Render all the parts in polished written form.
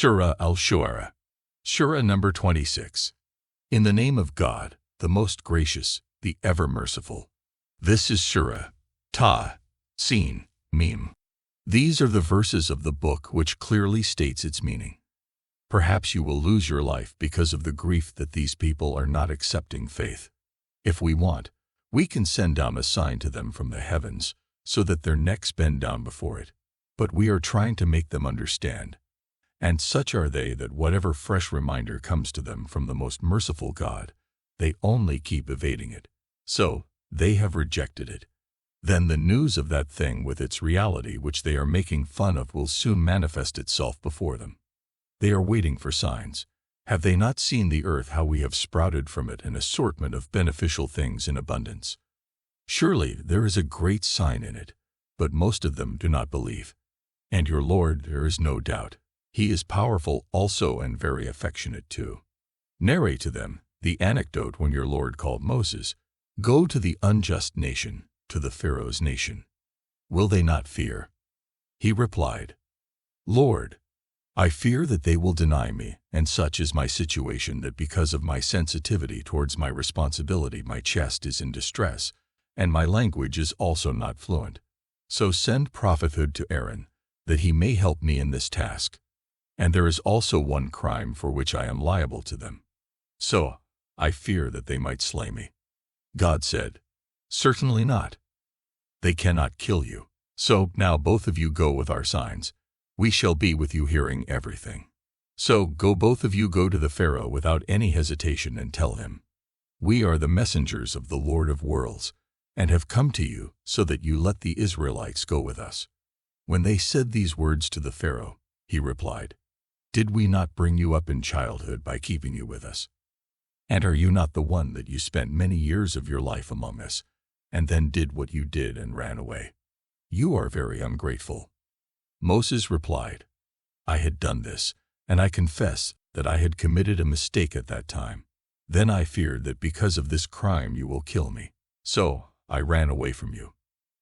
Surah al-Shuara. Surah number 26. In the name of God, the most gracious, the ever-merciful. This is Surah, Ta, Sin, Mim. These are the verses of the book which clearly states its meaning. Perhaps you will lose your life because of the grief that these people are not accepting faith. If we want, we can send down a sign to them from the heavens, so that their necks bend down before it. But we are trying to make them understand. And such are they that whatever fresh reminder comes to them from the most merciful God, they only keep evading it. So, they have rejected it. Then the news of that thing with its reality which they are making fun of will soon manifest itself before them. They are waiting for signs. Have they not seen the earth, how we have sprouted from it an assortment of beneficial things in abundance? Surely there is a great sign in it, but most of them do not believe. And your Lord, there is no doubt, He is powerful also and very affectionate too. Narrate to them the anecdote when your Lord called Moses, "Go to the unjust nation, to the Pharaoh's nation. Will they not fear?" He replied, "Lord, I fear that they will deny me, and such is my situation that because of my sensitivity towards my responsibility my chest is in distress, and my language is also not fluent. So send prophethood to Aaron, that he may help me in this task. And there is also one crime for which I am liable to them. So I fear that they might slay me." God said, "Certainly not. They cannot kill you. So now both of you go with our signs. We shall be with you hearing everything. So go, both of you go to the Pharaoh without any hesitation and tell him, 'We are the messengers of the Lord of worlds, and have come to you so that you let the Israelites go with us.'" When they said these words to the Pharaoh, he replied, "Did we not bring you up in childhood by keeping you with us? And are you not the one that you spent many years of your life among us, and then did what you did and ran away? You are very ungrateful." Moses replied, "I had done this, and I confess that I had committed a mistake at that time. Then I feared that because of this crime you will kill me. So I ran away from you.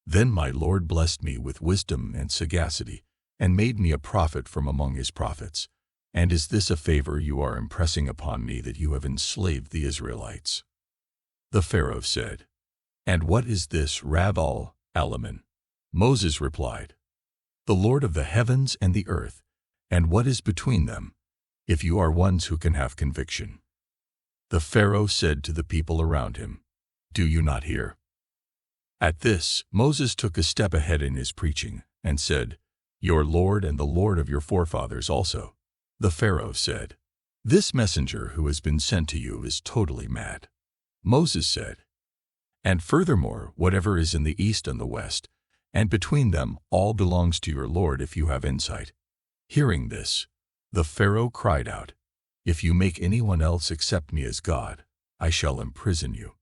Then my Lord blessed me with wisdom and sagacity, and made me a prophet from among his prophets. And is this a favor you are impressing upon me, that you have enslaved the Israelites?" The Pharaoh said, "And what is this Rab al-Alamin?" Moses replied, "The Lord of the heavens and the earth, and what is between them, if you are ones who can have conviction." The Pharaoh said to the people around him, "Do you not hear?" At this, Moses took a step ahead in his preaching, and said, "Your Lord and the Lord of your forefathers also." The Pharaoh said, "This messenger who has been sent to you is totally mad." Moses said, "And furthermore, whatever is in the east and the west, and between them, all belongs to your Lord if you have insight." Hearing this, the Pharaoh cried out, "If you make anyone else accept me as God, I shall imprison you."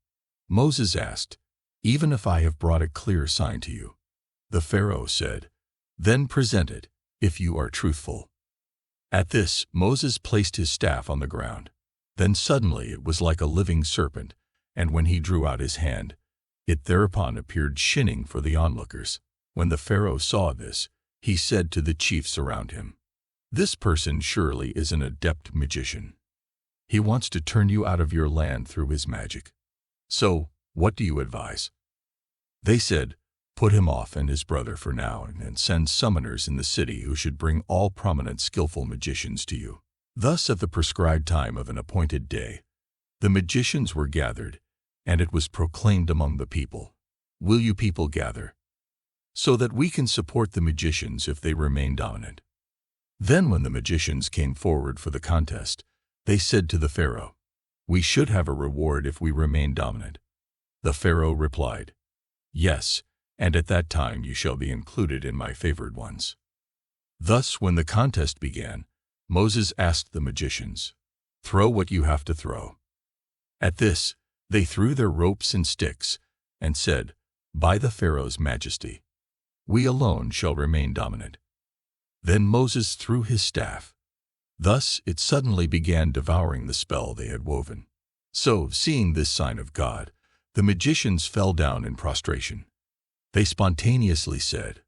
Moses asked, "Even if I have brought a clear sign to you?" The Pharaoh said, "Then present it, if you are truthful." At this, Moses placed his staff on the ground. Then suddenly it was like a living serpent, and when he drew out his hand, it thereupon appeared shining for the onlookers. When the Pharaoh saw this, he said to the chiefs around him, "This person surely is an adept magician. He wants to turn you out of your land through his magic. So, what do you advise?" They said, "Put him off and his brother for now, and send summoners in the city who should bring all prominent skillful magicians to you." Thus at the prescribed time of an appointed day, the magicians were gathered, and it was proclaimed among the people, "Will you people gather, so that we can support the magicians if they remain dominant?" Then when the magicians came forward for the contest, they said to the Pharaoh, "We should have a reward if we remain dominant." The Pharaoh replied, "Yes, and at that time you shall be included in my favored ones." Thus when the contest began, Moses asked the magicians, "Throw what you have to throw." At this, they threw their ropes and sticks, and said, "By the Pharaoh's majesty, we alone shall remain dominant." Then Moses threw his staff. Thus it suddenly began devouring the spell they had woven. So, seeing this sign of God, the magicians fell down in prostration. They spontaneously said,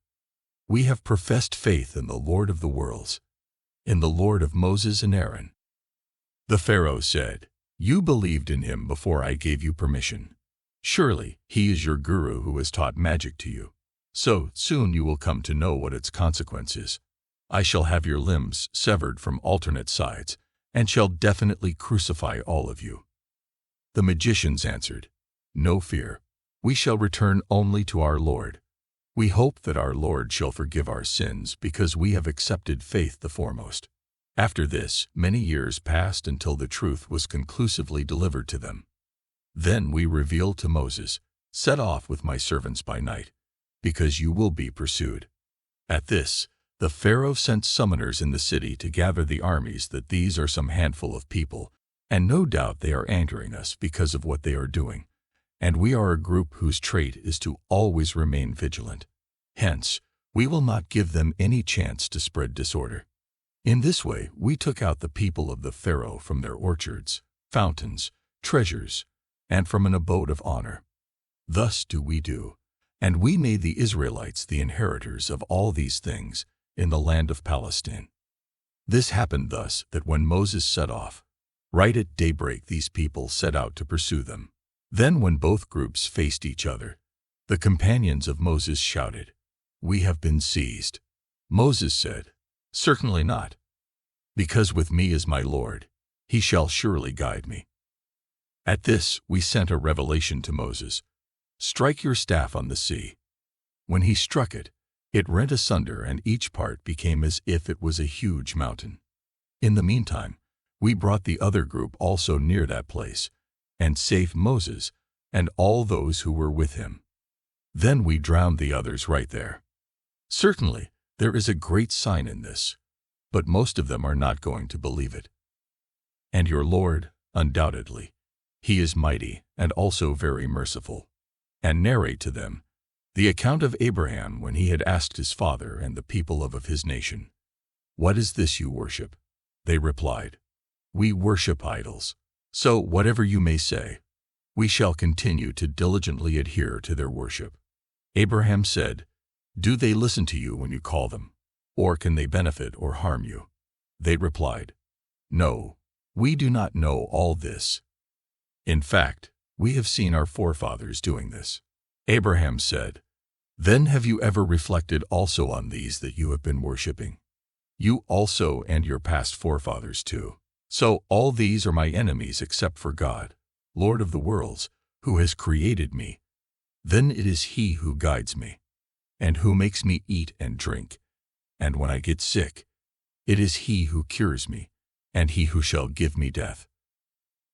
"We have professed faith in the Lord of the worlds." in the Lord of Moses and Aaron." The Pharaoh said, "You believed in him before I gave you permission. Surely he is your guru who has taught magic to you. So soon you will come to know what its consequence is. I shall have your limbs severed from alternate sides, and shall definitely crucify all of you." The magicians answered, "No fear. We shall return only to our Lord. We hope that our Lord shall forgive our sins because we have accepted faith the foremost." After this, many years passed until the truth was conclusively delivered to them. Then we revealed to Moses, "Set off with my servants by night, because you will be pursued." At this, the Pharaoh sent summoners in the city to gather the armies that these are some handful of people, and no doubt they are angering us because of what they are doing, and we are a group whose trait is to always remain vigilant. Hence, we will not give them any chance to spread disorder. In this way, we took out the people of the Pharaoh from their orchards, fountains, treasures, and from an abode of honor. Thus do we do, and we made the Israelites the inheritors of all these things in the land of Palestine. This happened thus that when Moses set off, right at daybreak these people set out to pursue them. Then when both groups faced each other, the companions of Moses shouted, "We have been seized." Moses said, "Certainly not, because with me is my Lord. He shall surely guide me." At this we sent a revelation to Moses, "Strike your staff on the sea." When he struck it, it rent asunder, and each part became as if it was a huge mountain. In the meantime, we brought the other group also near that place, and saved Moses and all those who were with him. Then we drowned the others right there. Certainly, there is a great sign in this, but most of them are not going to believe it. And your Lord, undoubtedly, he is mighty and also very merciful. And narrate to them the account of Abraham when he had asked his father and the people of his nation, "What is this you worship?" They replied, "We worship idols. So whatever you may say, we shall continue to diligently adhere to their worship." Abraham said, "Do they listen to you when you call them, or can they benefit or harm you?" They replied, "No, we do not know all this. In fact, we have seen our forefathers doing this." Abraham said, "Then have you ever reflected also on these that you have been worshipping? You also and your past forefathers too. So all these are my enemies except for God, Lord of the worlds, who has created me. Then it is He who guides me, and who makes me eat and drink. And when I get sick, it is He who cures me, and He who shall give me death.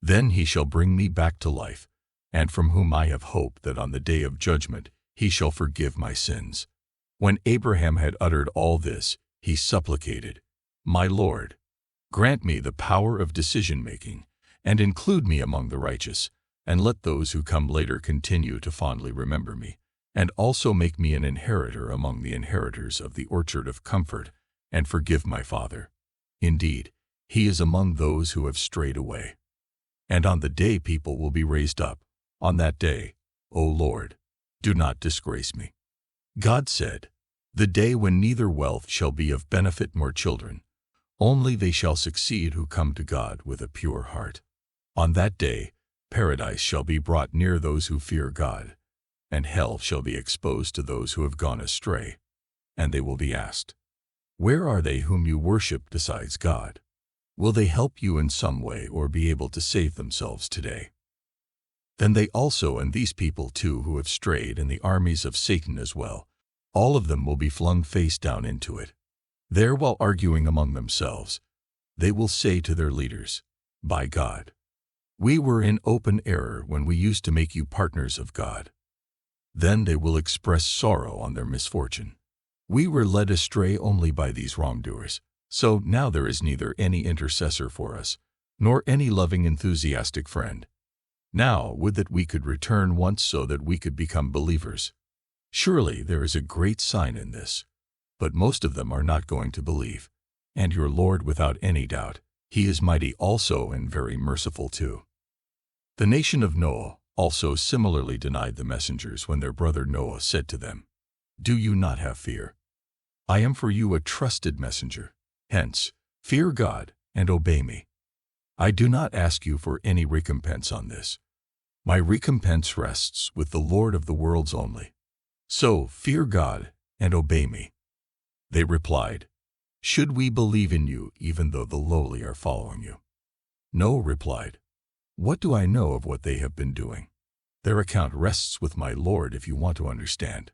Then He shall bring me back to life, and from whom I have hope that on the day of judgment He shall forgive my sins." When Abraham had uttered all this, he supplicated, "My Lord, grant me the power of decision-making, and include me among the righteous, and let those who come later continue to fondly remember me, and also make me an inheritor among the inheritors of the orchard of comfort, and forgive my father. Indeed, he is among those who have strayed away. And on the day people will be raised up, on that day, O Lord, do not disgrace me." God said, "The day when neither wealth shall be of benefit nor children, only they shall succeed who come to God with a pure heart. On that day, paradise shall be brought near those who fear God, and hell shall be exposed to those who have gone astray. And they will be asked, 'Where are they whom you worship besides God? Will they help you in some way or be able to save themselves today?' Then they also, and these people too who have strayed, and the armies of Satan as well, all of them will be flung face down into it. There, while arguing among themselves, they will say to their leaders, 'By God, we were in open error when we used to make you partners of God.' Then they will express sorrow on their misfortune. 'We were led astray only by these wrongdoers. So now there is neither any intercessor for us, nor any loving enthusiastic friend. Now would that we could return once so that we could become believers.' Surely there is a great sign in this, but most of them are not going to believe. And your Lord, without any doubt, He is mighty also and very merciful too." The nation of Noah also similarly denied the messengers when their brother Noah said to them, "Do you not have fear? I am for you a trusted messenger." Hence, Fear God and obey me. I do not ask you for any recompense on this. My recompense rests with the Lord of the worlds only. So fear God and obey me. They replied, Should we believe in you even though the lowly are following you? No, replied. What do I know of what they have been doing? Their account rests with my Lord if you want to understand.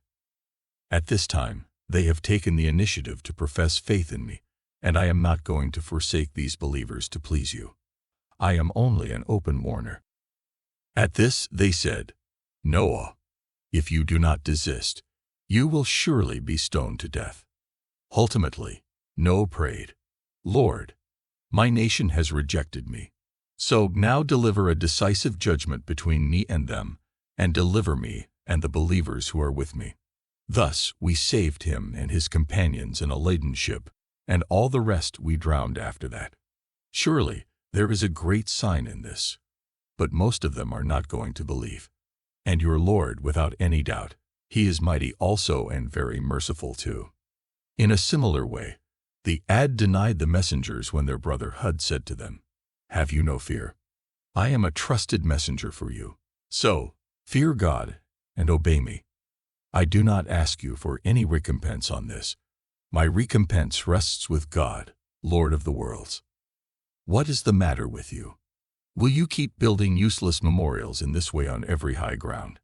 At this time, they have taken the initiative to profess faith in me, and I am not going to forsake these believers to please you. I am only an open warner. At this they said, Noah, if you do not desist, you will surely be stoned to death. Ultimately, Noah prayed, Lord, my nation has rejected me. So now deliver a decisive judgment between me and them, and deliver me and the believers who are with me. Thus we saved him and his companions in a laden ship, and all the rest we drowned after that. Surely there is a great sign in this. But most of them are not going to believe. And your Lord, without any doubt, he is mighty also and very merciful too. In a similar way, the Ad denied the messengers when their brother Hud said to them, Have you no fear? I am a trusted messenger for you. So, fear God and obey me. I do not ask you for any recompense on this. My recompense rests with God, Lord of the worlds. What is the matter with you? Will you keep building useless memorials in this way on every high ground?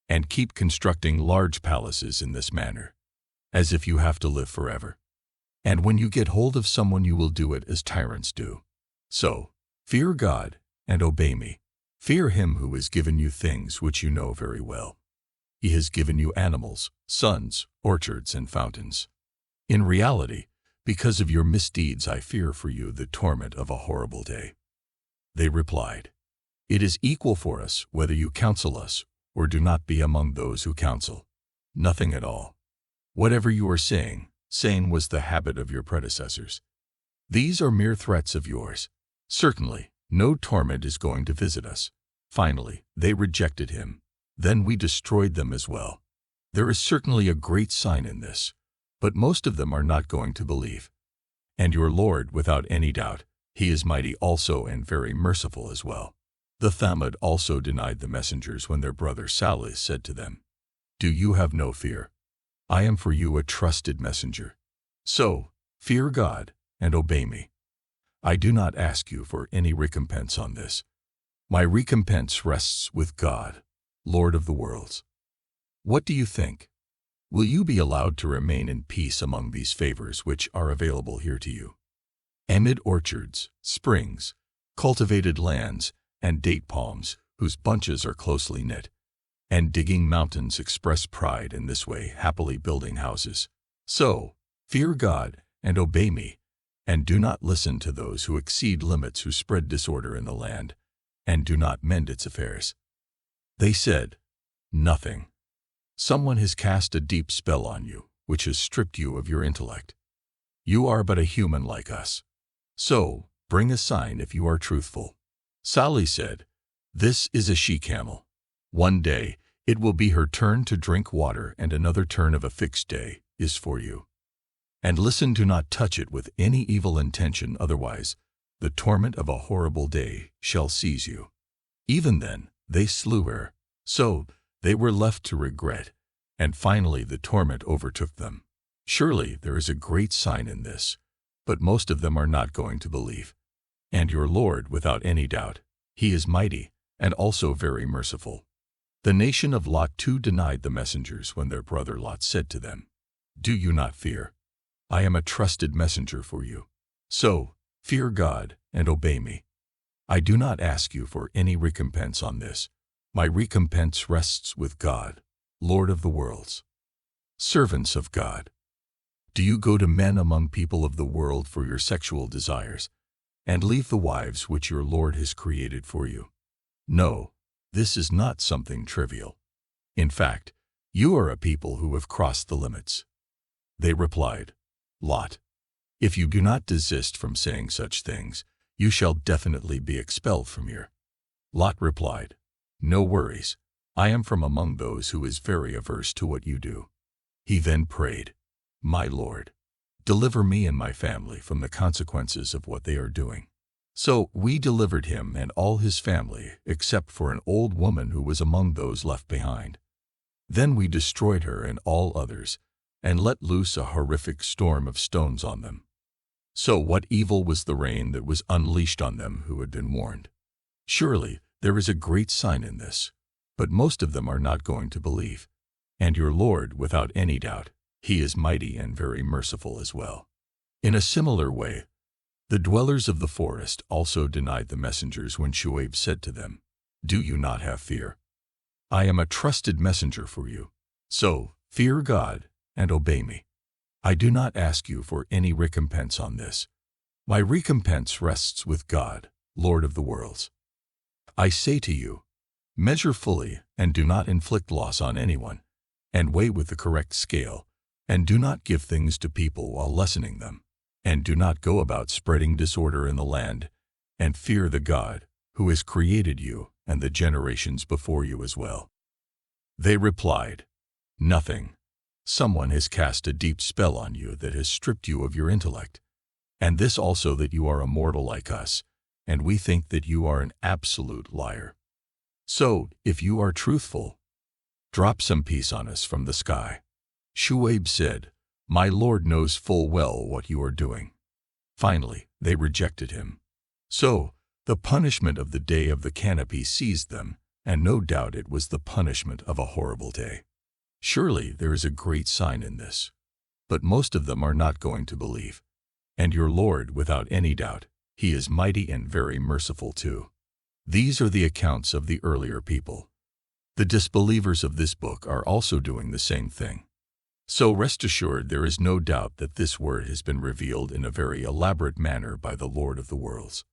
And keep constructing large palaces in this manner, as if you have to live forever? And when you get hold of someone you will do it as tyrants do. So, fear God and obey me. Fear him who has given you things which you know very well. He has given you animals, sons, orchards, and fountains. In reality, because of your misdeeds I fear for you the torment of a horrible day. They replied, It is equal for us whether you counsel us or do not be among those who counsel. Nothing at all. Whatever you are saying was the habit of your predecessors. These are mere threats of yours. Certainly, no torment is going to visit us. Finally, they rejected him. Then we destroyed them as well. There is certainly a great sign in this, but most of them are not going to believe. And your Lord, without any doubt, he is mighty also and very merciful as well. The Thamud also denied the messengers when their brother Salih said to them, Do you have no fear? I am for you a trusted messenger. So, fear God and obey me. I do not ask you for any recompense on this. My recompense rests with God, Lord of the worlds. What do you think? Will you be allowed to remain in peace among these favors which are available here to you? Amid orchards, springs, cultivated lands, and date palms whose bunches are closely knit, and digging mountains express pride in this way, happily building houses. So, fear God and obey me, and do not listen to those who exceed limits, who spread disorder in the land, and do not mend its affairs. They said, Nothing. Someone has cast a deep spell on you, which has stripped you of your intellect. You are but a human like us. So, bring a sign if you are truthful. Salih said, This is a she-camel. One day, it will be her turn to drink water, and another turn of a fixed day is for you. And listen, do not touch it with any evil intention, otherwise the torment of a horrible day shall seize you. Even then, they slew her. So, they were left to regret, and finally the torment overtook them. Surely there is a great sign in this, but most of them are not going to believe. And your Lord, without any doubt, he is mighty, and also very merciful. The nation of Lot too denied the messengers when their brother Lot said to them, Do you not fear? I am a trusted messenger for you. So, fear God and obey me. I do not ask you for any recompense on this. My recompense rests with God, Lord of the worlds. Servants of God, do you go to men among people of the world for your sexual desires, and leave the wives which your Lord has created for you? No, this is not something trivial. In fact, you are a people who have crossed the limits. They replied, Lot, if you do not desist from saying such things, you shall definitely be expelled from here. Lot replied, No worries, I am from among those who is very averse to what you do. He then prayed, My Lord, Deliver me and my family from the consequences of what they are doing." So we delivered him and all his family, except for an old woman who was among those left behind. Then we destroyed her and all others, and let loose a horrific storm of stones on them. So what evil was the rain that was unleashed on them who had been warned? Surely there is a great sign in this, but most of them are not going to believe. And your Lord, without any doubt, He is mighty and very merciful as well. In a similar way, the dwellers of the forest also denied the messengers when Shuaib said to them, "Do you not have fear? I am a trusted messenger for you. So fear God and obey me. I do not ask you for any recompense on this. My recompense rests with God, Lord of the worlds. I say to you, measure fully and do not inflict loss on anyone, and weigh with the correct scale, and do not give things to people while lessening them. And do not go about spreading disorder in the land, and fear the God who has created you and the generations before you as well." They replied, "Nothing. Someone has cast a deep spell on you that has stripped you of your intellect, and this also that you are a mortal like us, and we think that you are an absolute liar. So, if you are truthful, drop some peace on us from the sky." Shuaib said, "My Lord knows full well what you are doing." Finally, they rejected him. So, the punishment of the day of the canopy seized them, and no doubt it was the punishment of a horrible day. Surely there is a great sign in this, but most of them are not going to believe. And your Lord, without any doubt, He is mighty and very merciful too. These are the accounts of the earlier people. The disbelievers of this book are also doing the same thing. So rest assured there is no doubt that this word has been revealed in a very elaborate manner by the Lord of the worlds.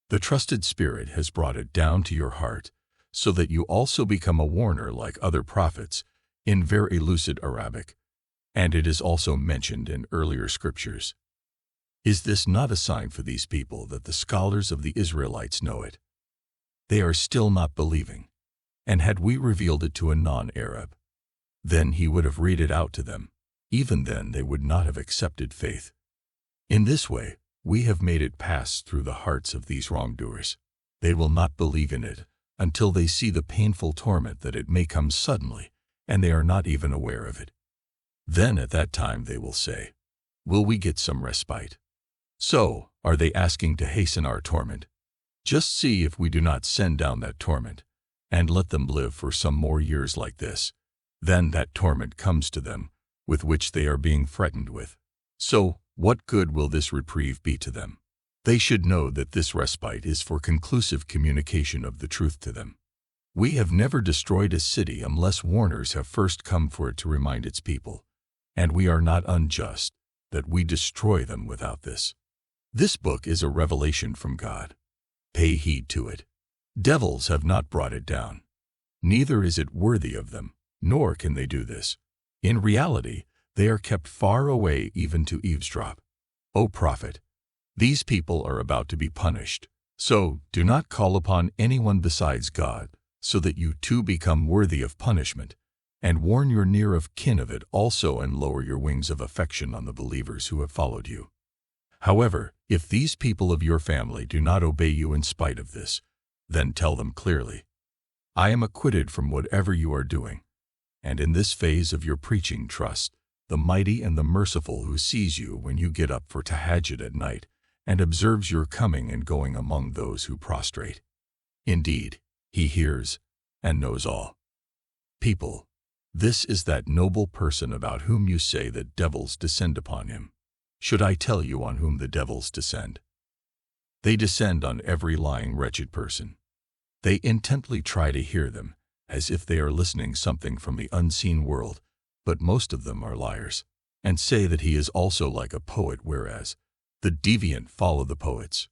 The trusted Spirit has brought it down to your heart, so that you also become a warner like other prophets, in very lucid Arabic, and it is also mentioned in earlier scriptures. Is this not a sign for these people that the scholars of the Israelites know it? They are still not believing, and had we revealed it to a non-Arab, then he would have read it out to them. Even then they would not have accepted faith. In this way, we have made it pass through the hearts of these wrongdoers. They will not believe in it until they see the painful torment that it may come suddenly, and they are not even aware of it. Then at that time they will say, "Will we get some respite?" So, are they asking to hasten our torment? Just see if we do not send down that torment, and let them live for some more years like this. Then that torment comes to them, with which they are being threatened with. So, what good will this reprieve be to them? They should know that this respite is for conclusive communication of the truth to them. We have never destroyed a city unless warners have first come for it to remind its people, and we are not unjust that we destroy them without this. This book is a revelation from God. Pay heed to it. Devils have not brought it down. Neither is it worthy of them, nor can they do this. In reality, they are kept far away even to eavesdrop. O prophet, these people are about to be punished, so do not call upon anyone besides God, so that you too become worthy of punishment, and warn your near of kin of it also, and lower your wings of affection on the believers who have followed you. However, if these people of your family do not obey you in spite of this, then tell them clearly, I am acquitted from whatever you are doing, and in this phase of your preaching trust the mighty and the merciful who sees you when you get up for tahajjud at night and observes your coming and going among those who prostrate. Indeed, He hears and knows all. People, this is that noble person about whom you say that devils descend upon him. Should I tell you on whom the devils descend? They descend on every lying, wretched person. They intently try to hear them, as if they are listening something from the unseen world, but most of them are liars, and say that he is also like a poet, whereas the deviant follow the poets.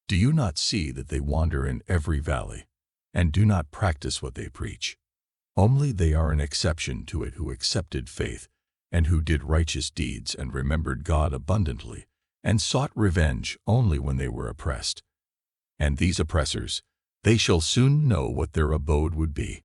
Do you not see that they wander in every valley, and do not practice what they preach? Only they are an exception to it who accepted faith, and who did righteous deeds and remembered God abundantly, and sought revenge only when they were oppressed. And these oppressors, they shall soon know what their abode would be.